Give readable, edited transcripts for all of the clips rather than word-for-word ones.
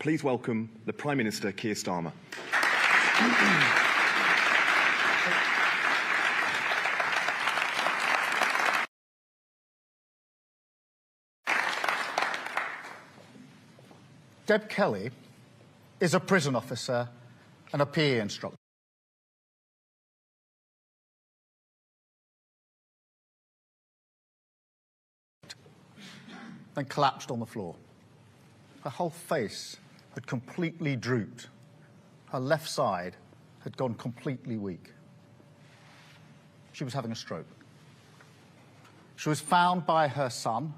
Please welcome the Prime Minister, Keir Starmer. Deb Kelly is a prison officer and a PE instructor. Then collapsed on the floor. Her whole face had completely drooped. Her left side had gone completely weak. She was having a stroke. She was found by her son,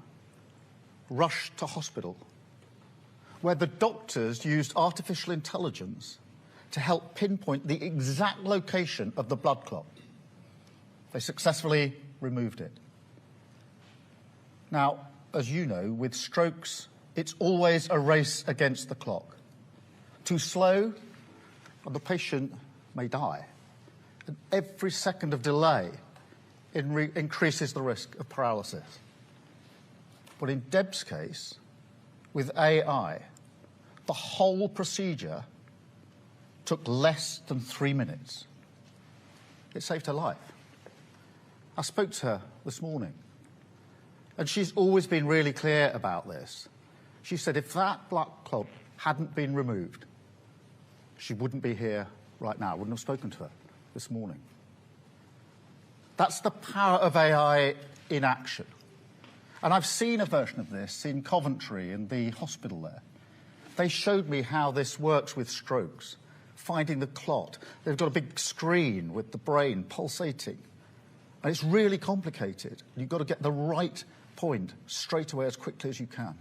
rushed to hospital, where the doctors used artificial intelligence to help pinpoint the exact location of the blood clot. They successfully removed it. Now, as you know, with strokes, it's always a race against the clock. Too slow, and the patient may die. And every second of delay increases the risk of paralysis. But in Deb's case, with AI, the whole procedure took less than 3 minutes. It saved her life. I spoke to her this morning, and she's always been really clear about this. She said if that blood clot hadn't been removed, she wouldn't be here right now. I wouldn't have spoken to her this morning. That's the power of AI in action. And I've seen a version of this in Coventry, in the hospital there. They showed me how this works with strokes, finding the clot. They've got a big screen with the brain pulsating. And it's really complicated. You've got to get the right point straight away as quickly as you can.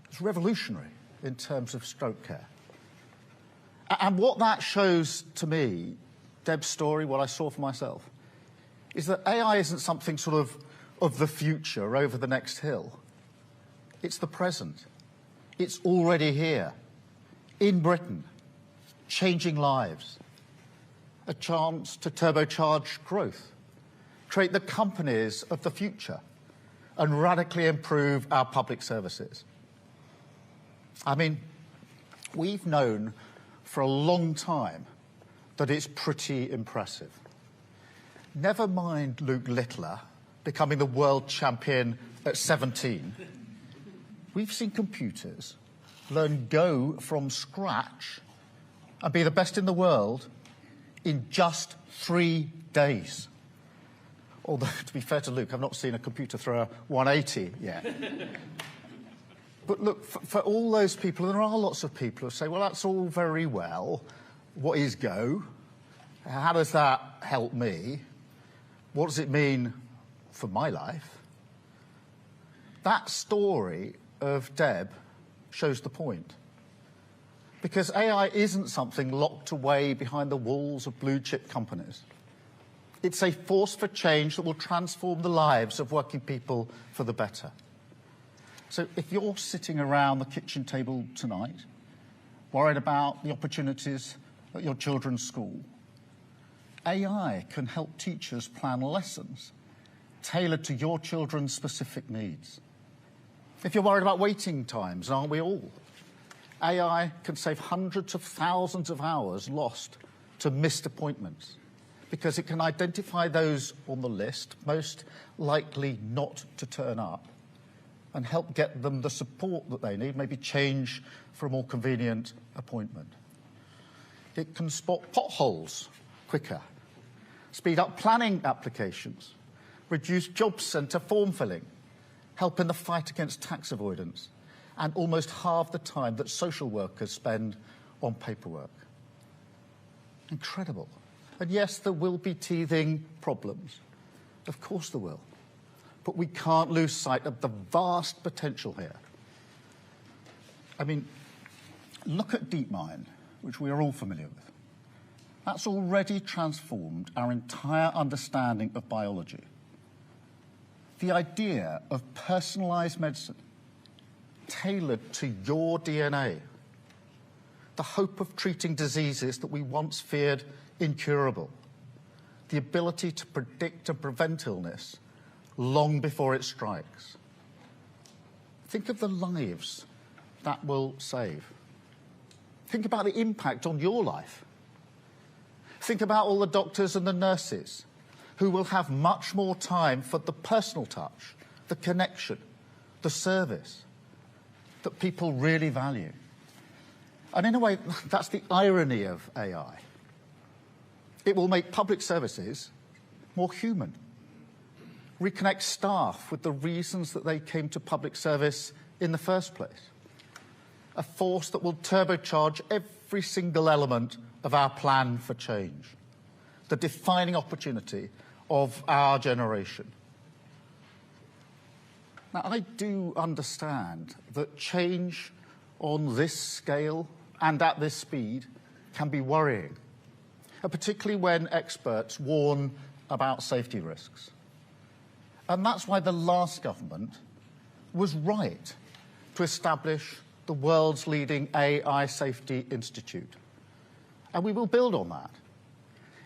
It's revolutionary in terms of stroke care. And what that shows to me, Deb's story, what I saw for myself, is that AI isn't something sort of the future over the next hill. It's the present. It's already here, in Britain, changing lives. A chance to turbocharge growth, create the companies of the future, and radically improve our public services. I mean, we've known for a long time that it's pretty impressive. Never mind Luke Littler becoming the world champion at 17. We've seen computers learn Go from scratch and be the best in the world in just 3 days. Although, to be fair to Luke, I've not seen a computer throw a 180 yet. But look, for all those people, and there are lots of people who say, well, that's all very well. What is Go? How does that help me? What does it mean for my life? That story of Deb shows the point. Because AI isn't something locked away behind the walls of blue-chip companies. It's a force for change that will transform the lives of working people for the better. So if you're sitting around the kitchen table tonight, worried about the opportunities at your children's school, AI can help teachers plan lessons tailored to your children's specific needs. If you're worried about waiting times, aren't we all? AI can save hundreds of thousands of hours lost to missed appointments because it can identify those on the list most likely not to turn up and help get them the support that they need, maybe change for a more convenient appointment. It can spot potholes quicker, speed up planning applications, reduce job centre form filling, help in the fight against tax avoidance, and almost halve the time that social workers spend on paperwork. Incredible. And yes, there will be teething problems. Of course there will. But we can't lose sight of the vast potential here. I mean, look at DeepMind, which we are all familiar with. That's already transformed our entire understanding of biology. The idea of personalised medicine tailored to your DNA, the hope of treating diseases that we once feared incurable, the ability to predict and prevent illness long before it strikes. Think of the lives that will save. Think about the impact on your life. Think about all the doctors and the nurses who will have much more time for the personal touch, the connection, the service that people really value. And in a way, that's the irony of AI. It will make public services more human, reconnect staff with the reasons that they came to public service in the first place, a force that will turbocharge every single element of our plan for change, the defining opportunity of our generation. Now, I do understand that change on this scale and at this speed can be worrying, particularly when experts warn about safety risks. And that's why the last government was right to establish the world's leading AI Safety Institute. And we will build on that.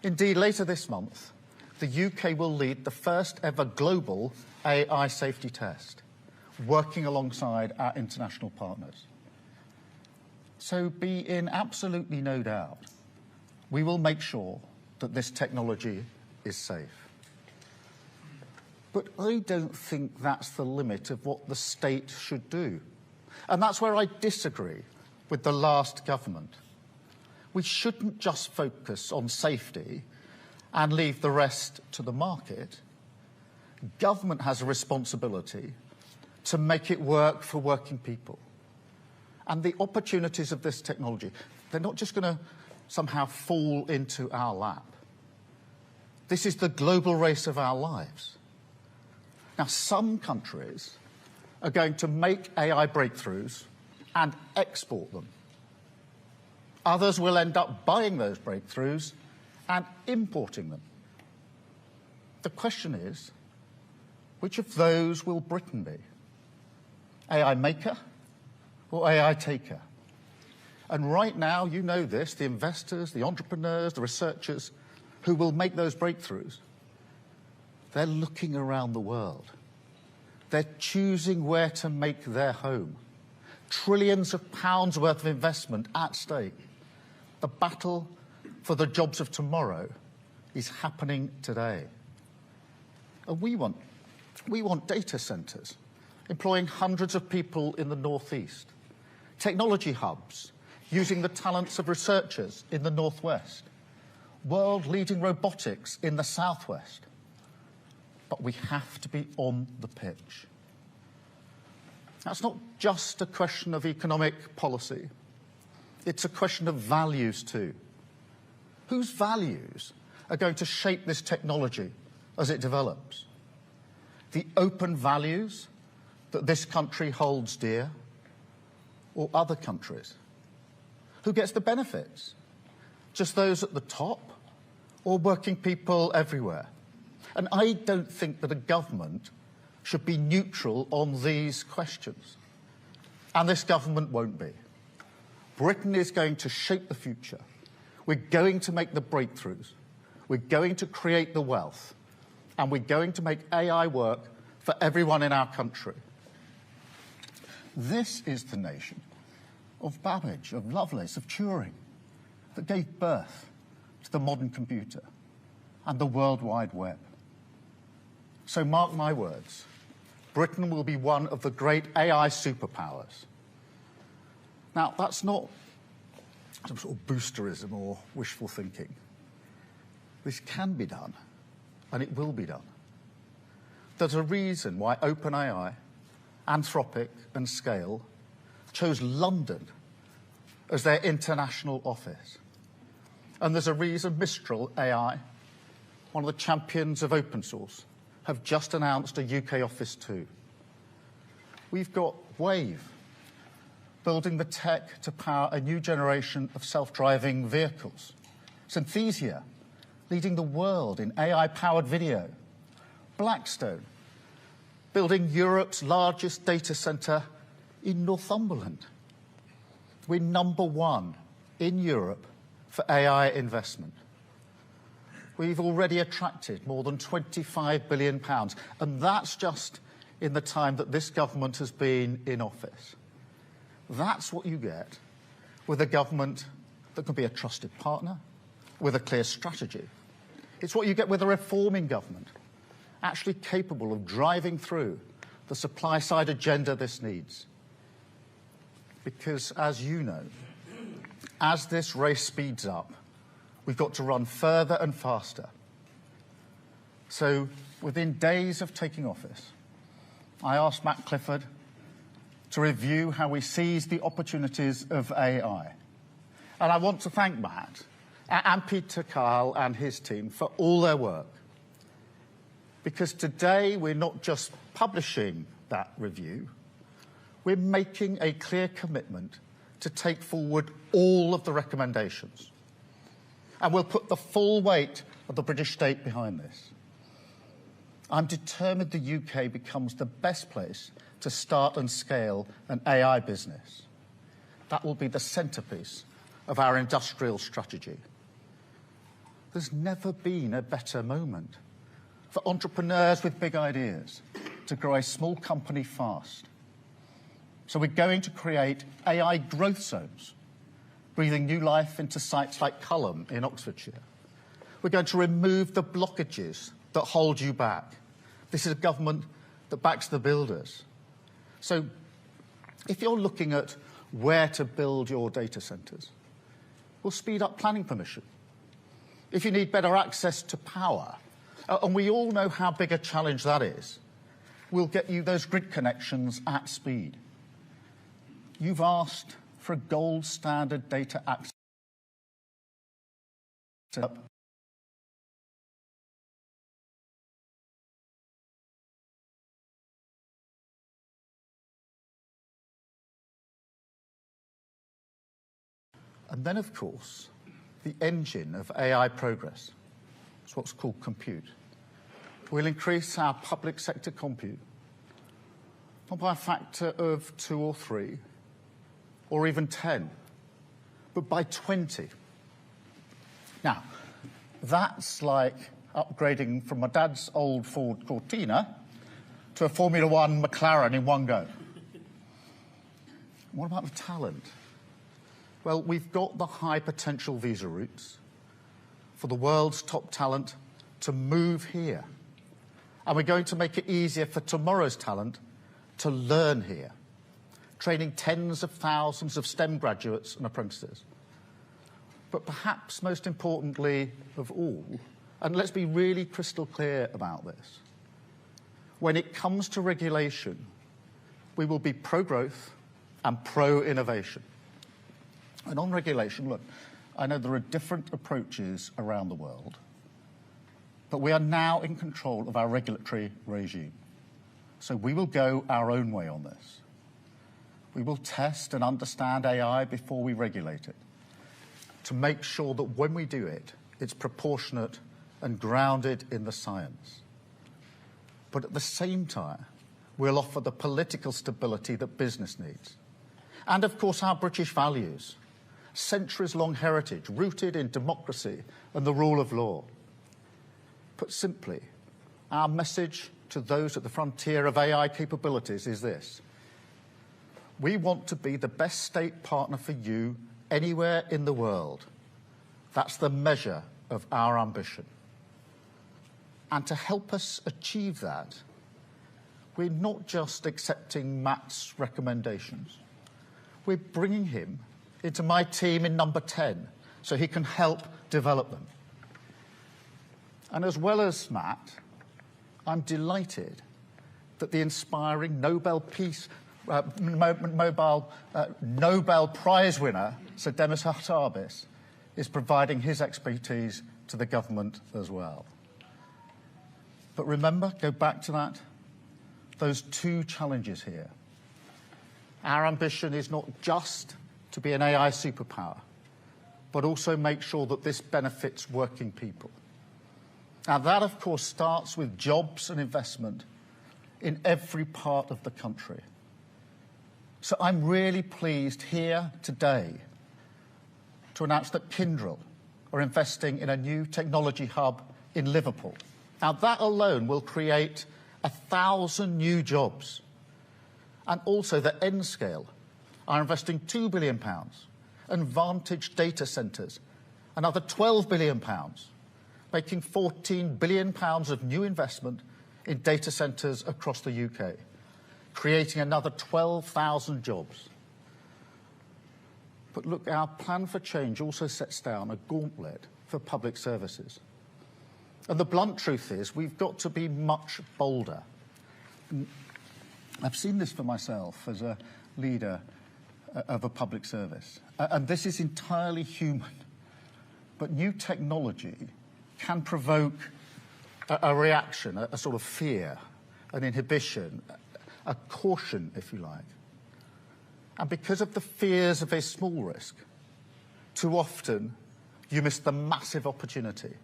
Indeed, later this month, the UK will lead the first ever global AI safety test, working alongside our international partners. So be in absolutely no doubt, we will make sure that this technology is safe. But I don't think that's the limit of what the state should do. And that's where I disagree with the last government. We shouldn't just focus on safety and leave the rest to the market. Government has a responsibility to make it work for working people. And the opportunities of this technology, they're not just going to somehow fall into our lap. This is the global race of our lives. Now, some countries are going to make AI breakthroughs and export them. Others will end up buying those breakthroughs and importing them. The question is, which of those will Britain be? AI maker or AI taker? And right now, you know this, the investors, the entrepreneurs, the researchers who will make those breakthroughs, they're looking around the world. They're choosing where to make their home. Trillions of pounds worth of investment at stake. The battle for the jobs of tomorrow is happening today. And we want data centres, employing hundreds of people in the northeast, technology hubs, using the talents of researchers in the northwest, world-leading robotics in the southwest. But we have to be on the pitch. That's not just a question of economic policy. It's a question of values too. Whose values are going to shape this technology as it develops? The open values that this country holds dear, or other countries? Who gets the benefits? Just those at the top, or working people everywhere? And I don't think that a government should be neutral on these questions. And this government won't be. Britain is going to shape the future. We're going to make the breakthroughs. We're going to create the wealth. And we're going to make AI work for everyone in our country. This is the nation of Babbage, of Lovelace, of Turing, that gave birth to the modern computer and the World Wide Web. So mark my words, Britain will be one of the great AI superpowers. Now, that's not some sort of boosterism or wishful thinking. This can be done, and it will be done. There's a reason why OpenAI, Anthropic and Scale chose London as their international office. And there's a reason Mistral AI, one of the champions of open source, have just announced a UK office too. We've got Wave, building the tech to power a new generation of self-driving vehicles. Synthesia, leading the world in AI-powered video. Blackstone, building Europe's largest data centre in Northumberland. We're #1 in Europe for AI investment. We've already attracted more than £25 billion, and that's just in the time that this government has been in office. That's what you get with a government that can be a trusted partner, with a clear strategy. It's what you get with a reforming government, actually capable of driving through the supply-side agenda this needs. Because, as you know, as this race speeds up, we've got to run further and faster. So, within days of taking office, I asked Matt Clifford to review how we seize the opportunities of AI. And I want to thank Matt and Peter Kyle and his team for all their work. Because today we're not just publishing that review, we're making a clear commitment to take forward all of the recommendations. And we'll put the full weight of the British state behind this. I'm determined the UK becomes the best place to start and scale an AI business. That will be the centrepiece of our industrial strategy. There's never been a better moment for entrepreneurs with big ideas to grow a small company fast. So we're going to create AI growth zones, breathing new life into sites like Culham in Oxfordshire. We're going to remove the blockages that hold you back. This is a government that backs the builders. So if you're looking at where to build your data centres, we'll speed up planning permission. If you need better access to power, and we all know how big a challenge that is, we'll get you those grid connections at speed. You've asked for a gold standard data access. And then, of course, the engine of AI progress, it's what's called compute. We'll increase our public sector compute, not by a factor of 2 or 3, or even 10, but by 20. Now, that's like upgrading from my dad's old Ford Cortina to a Formula One McLaren in one go. What about the talent? Well, we've got the high potential visa routes for the world's top talent to move here. And we're going to make it easier for tomorrow's talent to learn here, training tens of thousands of STEM graduates and apprentices. But perhaps most importantly of all, and let's be really crystal clear about this, when it comes to regulation, we will be pro-growth and pro-innovation. And on regulation, look, I know there are different approaches around the world, but we are now in control of our regulatory regime. So we will go our own way on this. We will test and understand AI before we regulate it, to make sure that when we do it, it's proportionate and grounded in the science. But at the same time, we'll offer the political stability that business needs. And of course, our British values, centuries-long heritage rooted in democracy and the rule of law. Put simply, our message to those at the frontier of AI capabilities is this: we want to be the best state partner for you anywhere in the world. That's the measure of our ambition. And to help us achieve that, we're not just accepting Matt's recommendations. We're bringing him into my team in number 10 so he can help develop them. And as well as Matt, I'm delighted that the inspiring Nobel Prize winner, Sir Demis Hassabis, is providing his expertise to the government as well. But remember, go back to that, those two challenges here. Our ambition is not just to be an AI superpower, but also make sure that this benefits working people. Now that, of course, starts with jobs and investment in every part of the country. So I'm really pleased here today to announce that Kyndryl are investing in a new technology hub in Liverpool. Now that alone will create 1,000 new jobs, and also the end scale are investing £2 billion, and Vantage data centres, another £12 billion, making £14 billion of new investment in data centres across the UK, creating another 12,000 jobs. But look, our plan for change also sets down a gauntlet for public services. And the blunt truth is we've got to be much bolder. I've seen this for myself as a leader of a public service. And this is entirely human. But new technology can provoke a reaction, a sort of fear, an inhibition, a caution, if you like. And because of the fears of a small risk, too often you miss the massive opportunity.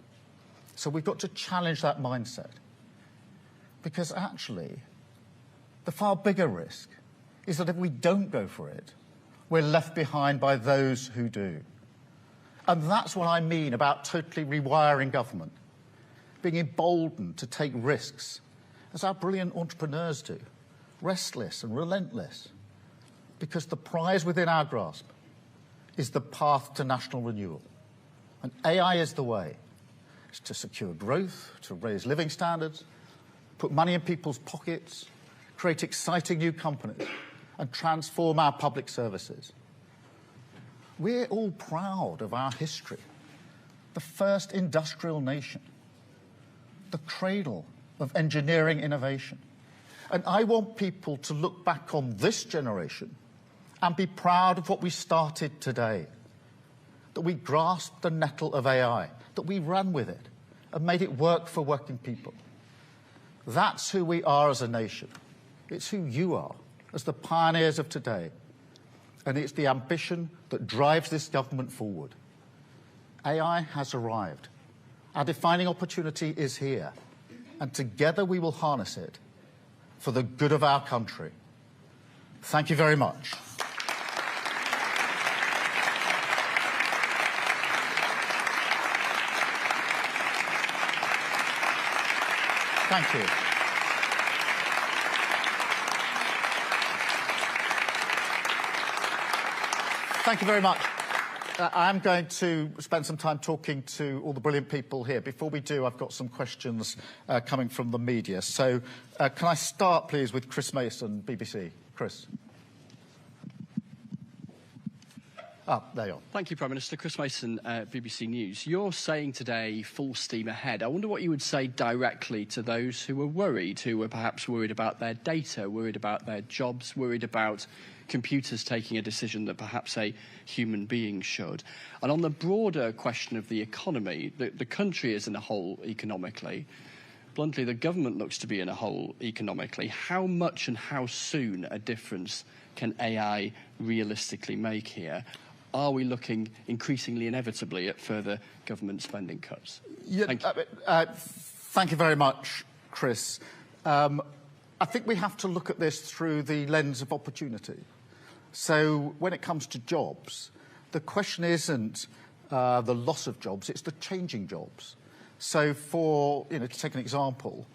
So we've got to challenge that mindset. Because actually, the far bigger risk is that if we don't go for it, we're left behind by those who do. And that's what I mean about totally rewiring government, being emboldened to take risks, as our brilliant entrepreneurs do, restless and relentless, because the prize within our grasp is the path to national renewal. And AI is the way. It's to secure growth, to raise living standards, put money in people's pockets, create exciting new companies, and transform our public services. We're all proud of our history. The first industrial nation, the cradle of engineering innovation. And I want people to look back on this generation and be proud of what we started today. That we grasped the nettle of AI, that we ran with it and made it work for working people. That's who we are as a nation. It's who you are as the pioneers of today. And it's the ambition that drives this government forward. AI has arrived. Our defining opportunity is here. And together we will harness it for the good of our country. Thank you very much. Thank you. Thank you very much. I'm going to spend some time talking to all the brilliant people here. Before we do, I've got some questions coming from the media. So can I start, please, with Chris Mason, BBC. Chris. There you are. Thank you, Prime Minister. Chris Mason, BBC News. You're saying today full steam ahead. I wonder what you would say directly to those who are worried, who are perhaps worried about their data, worried about their jobs, worried about computers taking a decision that perhaps a human being should. And on the broader question of the economy, the country is in a hole economically. Bluntly, the government looks to be in a hole economically. How much and how soon a difference can AI realistically make here? Are we looking increasingly inevitably at further government spending cuts? Yeah, Thank you. Thank you very much, Chris. I think we have to look at this through the lens of opportunity. So when it comes to jobs, the question isn't the loss of jobs, it's the changing jobs. So for, to take an example,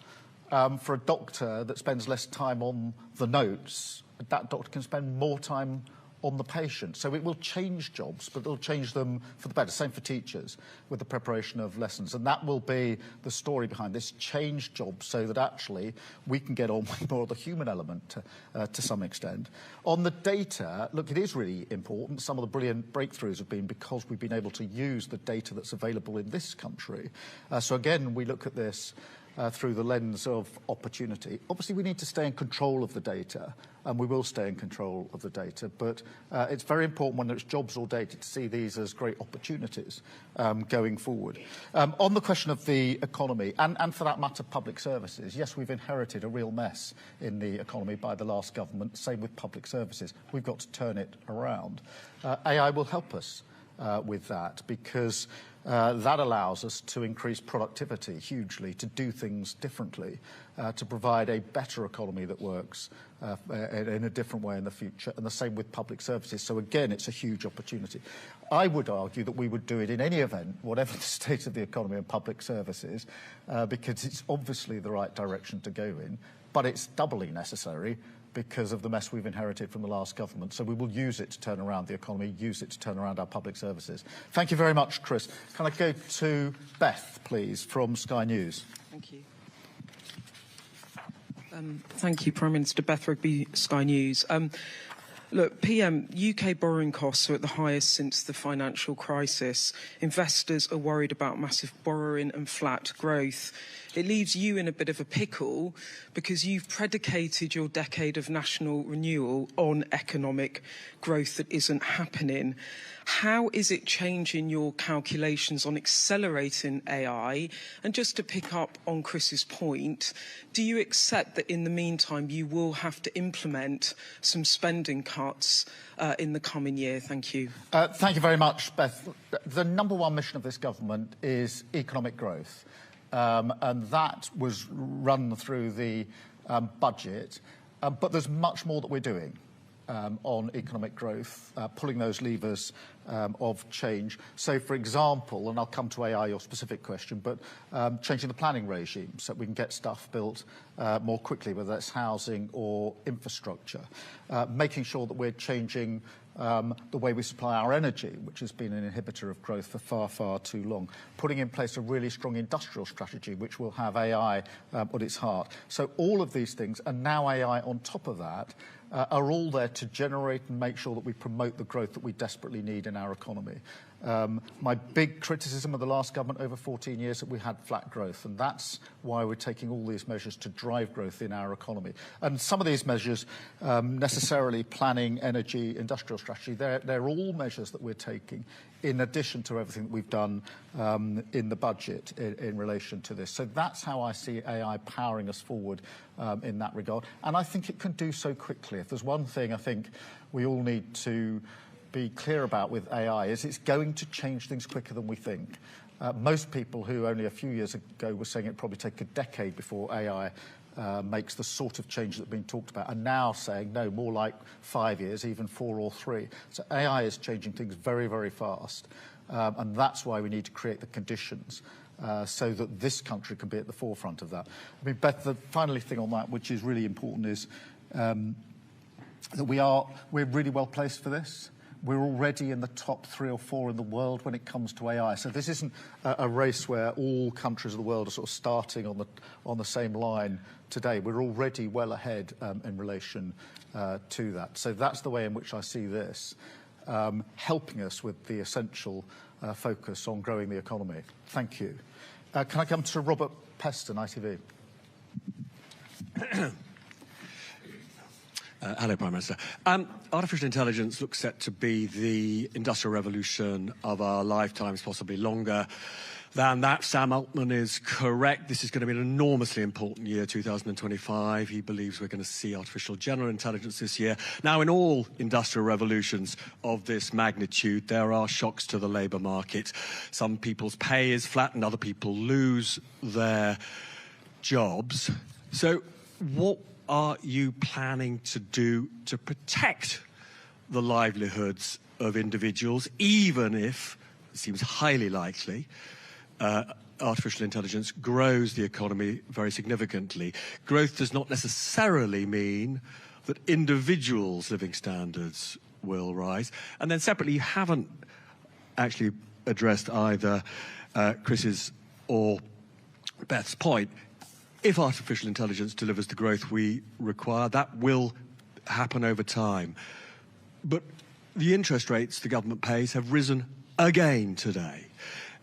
for a doctor that spends less time on the notes, that doctor can spend more time on the patient. So it will change jobs, but it'll change them for the better. Same for teachers with the preparation of lessons. And that will be the story behind this, change jobs so that actually we can get on with more of the human element to some extent. On the data, look, it is really important. Some of the brilliant breakthroughs have been because we've been able to use the data that's available in this country. So again, we look at this through the lens of opportunity. Obviously, we need to stay in control of the data, and we will stay in control of the data, but it's very important, whether it's jobs or data, to see these as great opportunities going forward. On the question of the economy, and for that matter, public services, yes, we've inherited a real mess in the economy by the last government, same with public services. We've got to turn it around. AI will help us with that, because that allows us to increase productivity hugely, to do things differently, to provide a better economy that works in a different way in the future, and the same with public services. So again, it's a huge opportunity. I would argue that we would do it in any event, whatever the state of the economy and public services, because it's obviously the right direction to go in, but it's doubly necessary because of the mess we've inherited from the last government. So we will use it to turn around the economy, use it to turn around our public services. Thank you very much, Chris. Can I go to Beth, please, from Sky News? Thank you. Thank you, Prime Minister. Beth Rigby, Sky News. Look, PM, UK borrowing costs are at the highest since the financial crisis. Investors are worried about massive borrowing and flat growth. It leaves you in a bit of a pickle because you've predicated your decade of national renewal on economic growth that isn't happening. How is it changing your calculations on accelerating AI? And just to pick up on Chris's point, do you accept that in the meantime you will have to implement some spending cuts in the coming year? Thank you. Thank you very much, Beth. The number one mission of this government is economic growth. And that was run through the budget. But there's much more that we're doing on economic growth, pulling those levers of change. So, for example, and I'll come to AI, your specific question, but changing the planning regime so that we can get stuff built more quickly, whether that's housing or infrastructure. Making sure that we're changing the way we supply our energy, which has been an inhibitor of growth for far, far too long. Putting in place a really strong industrial strategy, which will have AI at its heart. So all of these things, and now AI on top of that, are all there to generate and make sure that we promote the growth that we desperately need in our economy. My big criticism of the last government over 14 years that we had flat growth, and that's why we're taking all these measures to drive growth in our economy. And some of these measures, necessarily planning, energy, industrial strategy, they're all measures that we're taking in addition to everything that we've done in the budget in relation to this. So that's how I see AI powering us forward in that regard. And I think it can do so quickly. If there's one thing I think we all need to be clear about with AI is it's going to change things quicker than we think. Most people who only a few years ago were saying it'd probably take a decade before AI makes the sort of change that's been talked about, are now saying no, more like 5 years, even 4 or 3. So AI is changing things very, very fast. And that's why we need to create the conditions so that this country can be at the forefront of that. I mean, Beth, the final thing on that, which is really important, is that we're really well placed for this. We're already in the top 3 or 4 in the world when it comes to AI. So this isn't a race where all countries of the world are sort of starting on the same line today. We're already well ahead in relation to that. So that's the way in which I see this helping us with the essential focus on growing the economy. Thank you. Can I come to Robert Peston, ITV? Hello, Prime Minister. Artificial intelligence looks set to be the industrial revolution of our lifetimes, possibly longer than that. Sam Altman is correct. This is going to be an enormously important year, 2025. He believes we're going to see artificial general intelligence this year. Now, in all industrial revolutions of this magnitude, there are shocks to the labour market. Some people's pay is flattened, other people lose their jobs. So what are you planning to do to protect the livelihoods of individuals, even if, it seems highly likely, artificial intelligence grows the economy very significantly? Growth does not necessarily mean that individuals' living standards will rise. And then separately, you haven't actually addressed either Chris's or Beth's point. If artificial intelligence delivers the growth we require, that will happen over time. But the interest rates the government pays have risen again today.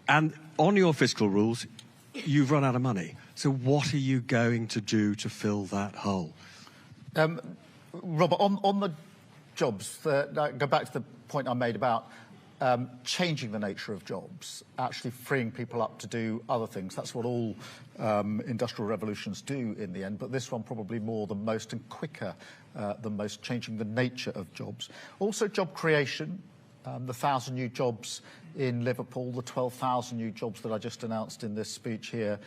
And on your fiscal rules, you've run out of money. So what are you going to do to fill that hole? Robert, on the jobs, go back to the point I made about changing the nature of jobs, actually freeing people up to do other things. That's what all industrial revolutions do in the end, but this one probably more than most and quicker than most, changing the nature of jobs. Also job creation, the 1,000 new jobs in Liverpool, the 12,000 new jobs that I just announced in this speech here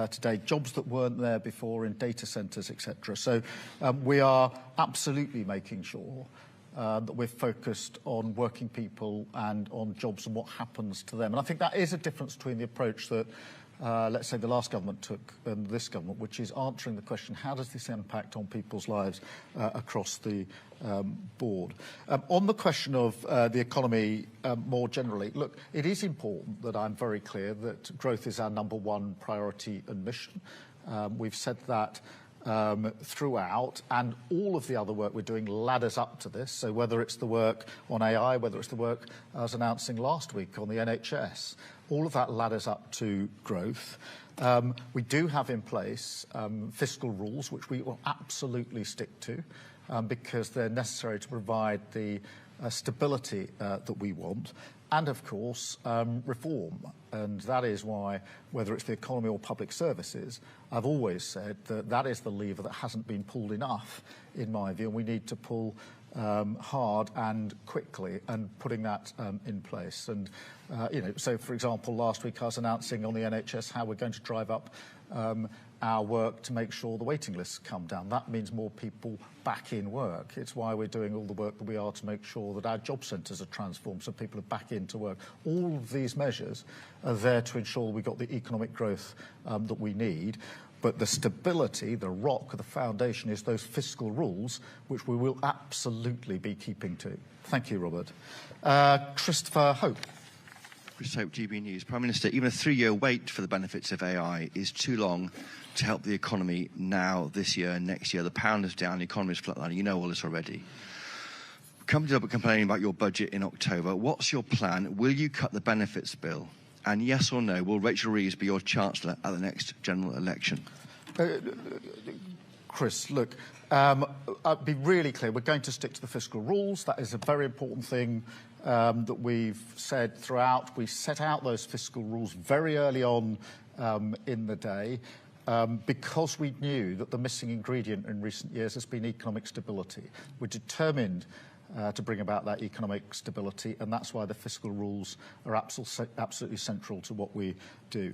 today, jobs that weren't there before in data centres, etc. So we are absolutely making sure that we're focused on working people and on jobs and what happens to them. And I think that is a difference between the approach that let's say, the last government took and this government, which is answering the question, how does this impact on people's lives across the board? On the question of the economy more generally, look, it is important that I'm very clear that growth is our #1 priority and mission. We've said that throughout, and all of the other work we're doing ladders up to this. So whether it's the work on AI, whether it's the work I was announcing last week on the NHS, all of that ladders up to growth. We do have in place fiscal rules, which we will absolutely stick to, because they're necessary to provide the stability that we want. And, of course, reform. And that is why, whether it's the economy or public services, I've always said that that is the lever that hasn't been pulled enough, in my view, and we need to pull hard and quickly, and putting that in place. And, so, for example, last week I was announcing on the NHS how we're going to drive up our work to make sure the waiting lists come down. That means more people back in work. It's why we're doing all the work that we are to make sure that our job centres are transformed so people are back into work. All of these measures are there to ensure we've got the economic growth that we need. But the stability, the rock, the foundation is those fiscal rules, which we will absolutely be keeping to. Thank you, Robert. Christopher Hope. Chris Hope, GB News. Prime Minister, even a 3-year wait for the benefits of AI is too long to help the economy now, this year, and next year. The pound is down, the economy is flatlining. You know all this already. Companies are complaining about your budget in October. What's your plan? Will you cut the benefits bill? And yes or no, will Rachel Reeves be your Chancellor at the next general election? Chris, look, I'll be really clear. We're going to stick to the fiscal rules. That is a very important thing that we've said throughout. We set out those fiscal rules very early on in the day because we knew that the missing ingredient in recent years has been economic stability. We're determined to bring about that economic stability, and that's why the fiscal rules are absolutely central to what we do.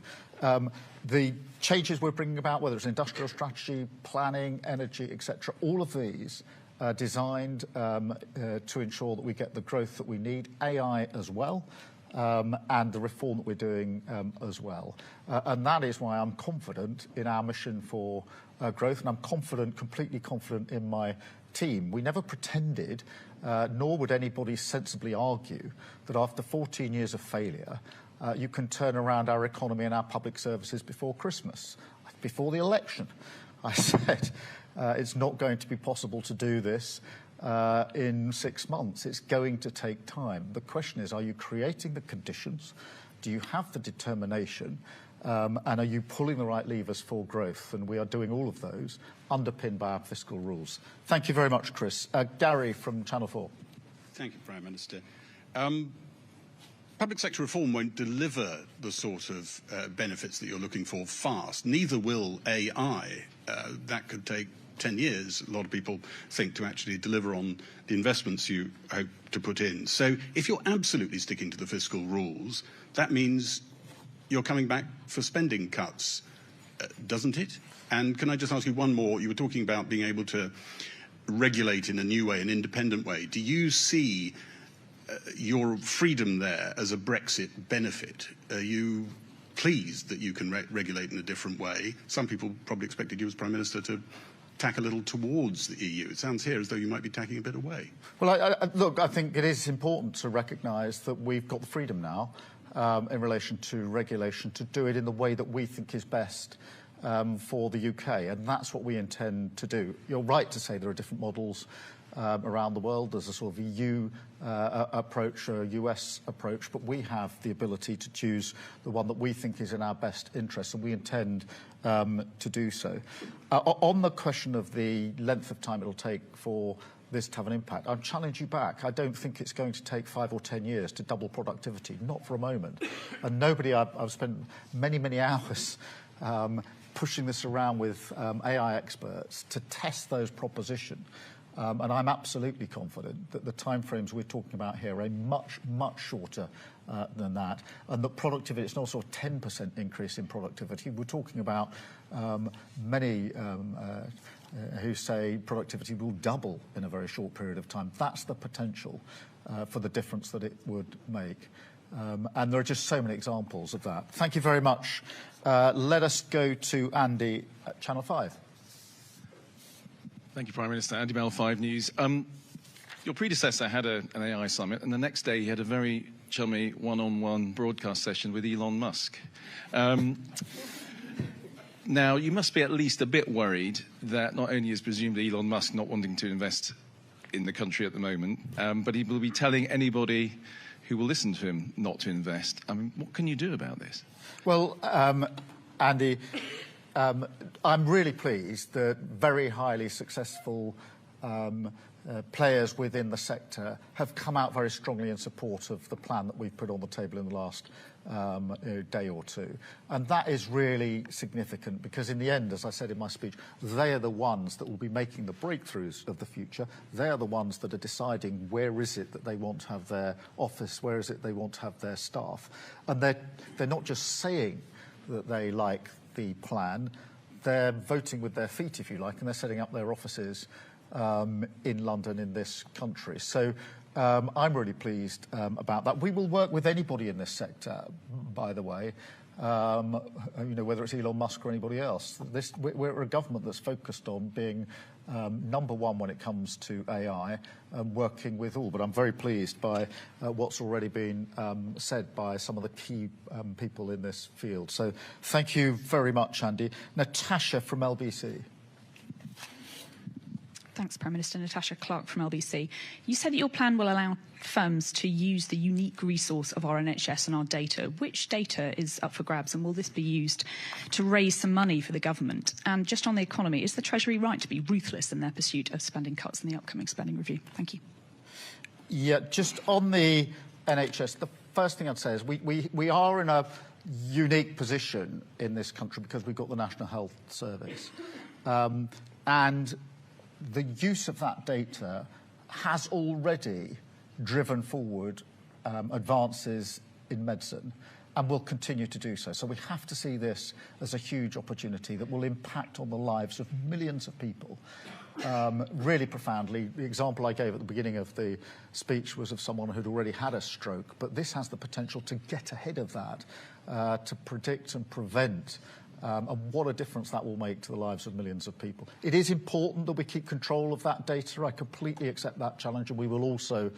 The changes we're bringing about, whether it's industrial strategy, planning, energy, etc., all of these are designed to ensure that we get the growth that we need, AI as well, and the reform that we're doing as well. And that is why I'm confident in our mission for growth, and I'm confident, completely confident in my team. We never pretended, nor would anybody sensibly argue, that after 14 years of failure, you can turn around our economy and our public services before Christmas. Before the election, I said it's not going to be possible to do this in 6 months. It's going to take time. The question is, are you creating the conditions? Do you have the determination? And are you pulling the right levers for growth? And we are doing all of those, underpinned by our fiscal rules. Thank you very much, Chris. Gary from Channel 4. Thank you, Prime Minister. Public sector reform won't deliver the sort of benefits that you're looking for fast. Neither will AI. That could take 10 years, a lot of people think, to actually deliver on the investments you hope to put in. So if you're absolutely sticking to the fiscal rules, that means you're coming back for spending cuts, doesn't it? And can I just ask you one more? You were talking about being able to regulate in a new way, an independent way. Do you see your freedom there as a Brexit benefit? Are you pleased that you can regulate in a different way? Some people probably expected you as Prime Minister to tack a little towards the EU. It sounds here as though you might be tacking a bit away. Well, look, I think it is important to recognise that we've got the freedom now in relation to regulation to do it in the way that we think is best for the UK, and that's what we intend to do. You're right to say there are different models around the world. There's a sort of EU approach, a US approach, but we have the ability to choose the one that we think is in our best interest, and we intend to do so. On the question of the length of time it'll take for this to have an impact, I'll challenge you back. I don't think it's going to take 5 or 10 years to double productivity, not for a moment. And I've spent many, many hours pushing this around with AI experts to test those propositions. And I'm absolutely confident that the timeframes we're talking about here are much, much shorter than that. And the productivity, it's not sort of 10% increase in productivity. We're talking about many who say productivity will double in a very short period of time. That's the potential for the difference that it would make. And there are just so many examples of that. Thank you very much. Let us go to Andy at Channel 5. Thank you, Prime Minister. Andy Bell, 5 News. Your predecessor had an AI summit, and the next day he had a very chummy one-on-one broadcast session with Elon Musk. Now, you must be at least a bit worried that not only is presumably Elon Musk not wanting to invest in the country at the moment, but he will be telling anybody who will listen to him not to invest. I mean, what can you do about this? Well, Andy, I'm really pleased that very highly successful players within the sector have come out very strongly in support of the plan that we've put on the table in the last day or two. And that is really significant because in the end, as I said in my speech, they are the ones that will be making the breakthroughs of the future. They are the ones that are deciding where is it that they want to have their office, where is it they want to have their staff. And they're not just saying that they like the plan, they're voting with their feet, if you like, and they're setting up their offices in London, in this country. So I'm really pleased about that. We will work with anybody in this sector, by the way, whether it's Elon Musk or anybody else. We're a government that's focused on being number one when it comes to AI and working with all. But I'm very pleased by what's already been said by some of the key people in this field. So thank you very much, Andy. Natasha from LBC. Thanks, Prime Minister. Natasha Clark from LBC. You said that your plan will allow firms to use the unique resource of our NHS and our data. Which data is up for grabs, and will this be used to raise some money for the government? And just on the economy, is the Treasury right to be ruthless in their pursuit of spending cuts in the upcoming spending review? Thank you. Yeah, just on the NHS, the first thing I'd say is we are in a unique position in this country because we've got the National Health Service. And the use of that data has already driven forward advances in medicine and will continue to do so. So we have to see this as a huge opportunity that will impact on the lives of millions of people really profoundly. The example I gave at the beginning of the speech was of someone who'd already had a stroke, but this has the potential to get ahead of that, to predict and prevent and what a difference that will make to the lives of millions of people. It is important that we keep control of that data. I completely accept that challenge, and we will also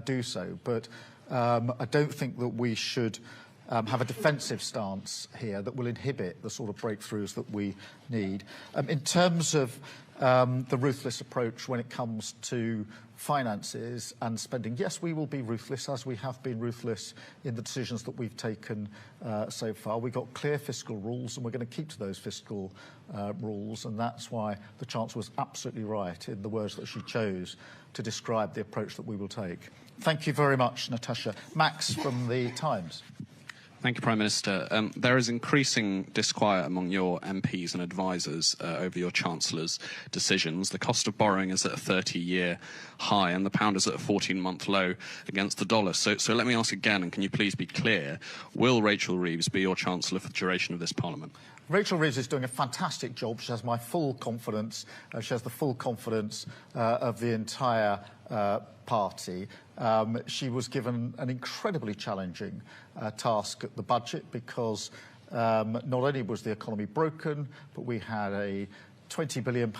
do so. But I don't think that we should have a defensive stance here that will inhibit the sort of breakthroughs that we need. In terms of the ruthless approach when it comes to finances and spending, yes, we will be ruthless, as we have been ruthless in the decisions that we've taken so far. We've got clear fiscal rules, and we're going to keep to those fiscal rules, and that's why the Chancellor was absolutely right in the words that she chose to describe the approach that we will take. Thank you very much, Natasha. Max from The Times. Thank you, Prime Minister. There is increasing disquiet among your MPs and advisers over your Chancellor's decisions. The cost of borrowing is at a 30-year high, and the pound is at a 14-month low against the dollar. So let me ask again, and can you please be clear, will Rachel Reeves be your Chancellor for the duration of this Parliament? Rachel Reeves is doing a fantastic job. She has my full confidence. She has the full confidence of the entire party. She was given an incredibly challenging task at the budget because not only was the economy broken, but we had a £20 billion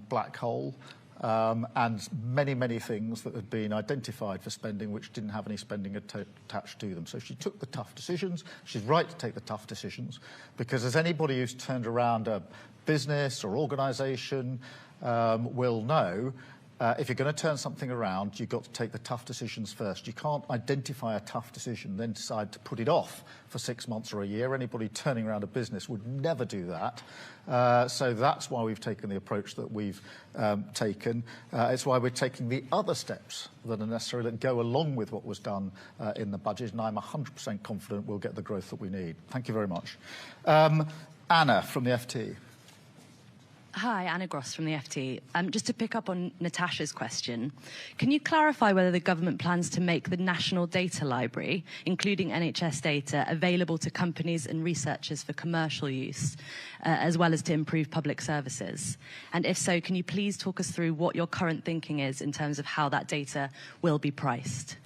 black hole and many, many things that had been identified for spending which didn't have any spending attached to them. So she took the tough decisions. She's right to take the tough decisions because, as anybody who's turned around a business or organisation will know, if you're going to turn something around, you've got to take the tough decisions first. You can't identify a tough decision, then decide to put it off for 6 months or a year. Anybody turning around a business would never do that. So that's why we've taken the approach that we've taken. It's why we're taking the other steps that are necessary that go along with what was done in the budget, and I'm 100% confident we'll get the growth that we need. Thank you very much. Anna from the FT. Hi, Anna Gross from the FT. Just to pick up on Natasha's question, can you clarify whether the government plans to make the National Data Library, including NHS data, available to companies and researchers for commercial use, as well as to improve public services? And if so, can you please talk us through what your current thinking is in terms of how that data will be priced?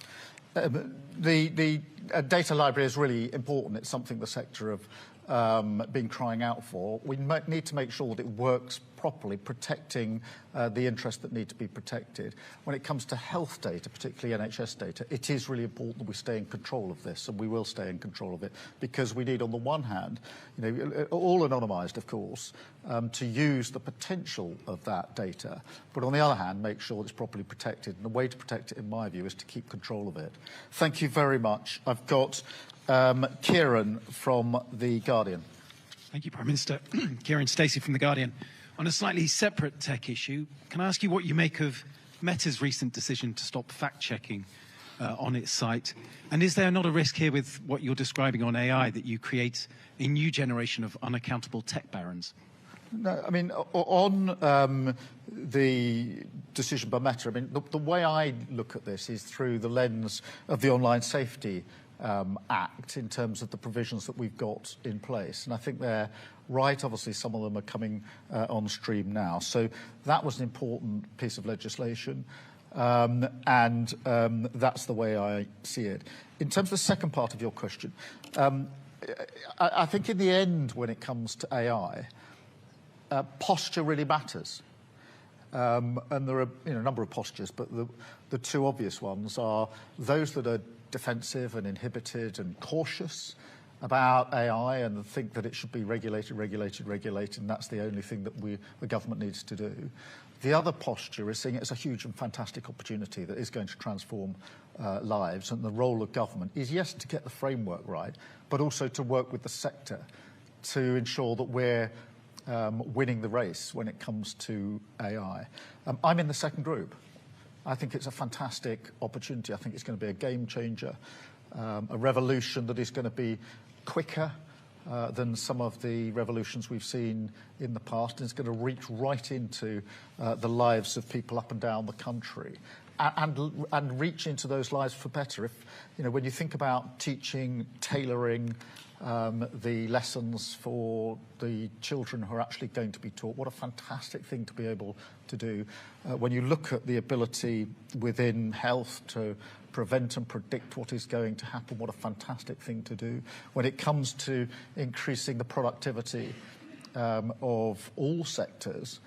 The a data library is really important. It's something the sector have been crying out for. We need to make sure that it works properly, protecting the interests that need to be protected. When it comes to health data, particularly NHS data, it is really important that we stay in control of this, and we will stay in control of it, because we need, on the one hand, all anonymised, of course, to use the potential of that data, but on the other hand, make sure it's properly protected. And the way to protect it, in my view, is to keep control of it. Thank you very much. I've got Kieran from The Guardian. Thank you, Prime Minister. Kieran Stacey from The Guardian. On a slightly separate tech issue, can I ask you what you make of Meta's recent decision to stop fact-checking on its site? And is there not a risk here with what you're describing on AI that you create a new generation of unaccountable tech barons? No, I mean, on the decision by Meta, I mean, the way I look at this is through the lens of the Online Safety Act, in terms of the provisions that we've got in place. And I think they're right. Obviously, some of them are coming on stream now. So that was an important piece of legislation. And that's the way I see it. In terms of the second part of your question, I think in the end, when it comes to AI, posture really matters. And there are a number of postures, but the two obvious ones are those that are defensive and inhibited and cautious about AI and think that it should be regulated, and that's the only thing that the government needs to do. The other posture is seeing it as a huge and fantastic opportunity that is going to transform lives, and the role of government is, yes, to get the framework right, but also to work with the sector to ensure that we're winning the race when it comes to AI. I'm in the second group. I think it's a fantastic opportunity. I think it's going to be a game changer, a revolution that is going to be quicker than some of the revolutions we've seen in the past, and it's going to reach right into the lives of people up and down the country, and reach into those lives for better. If when you think about teaching, tailoring the lessons for the children who are actually going to be taught, what a fantastic thing to be able to do. When you look at the ability within health to prevent and predict what is going to happen, what a fantastic thing to do. When it comes to increasing the productivity of all sectors,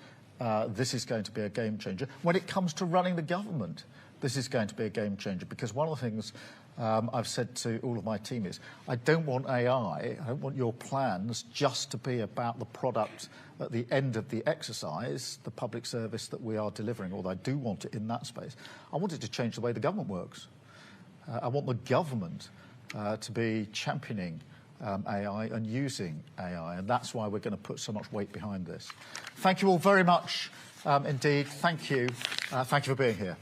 this is going to be a game changer. When it comes to running the government, this is going to be a game changer, because one of the things I've said to all of my team is, I don't want AI, I don't want your plans just to be about the product at the end of the exercise, the public service that we are delivering, although I do want it in that space. I want it to change the way the government works. I want the government to be championing AI and using AI, and that's why we're going to put so much weight behind this. Thank you all very much indeed. Thank you. Thank you for being here.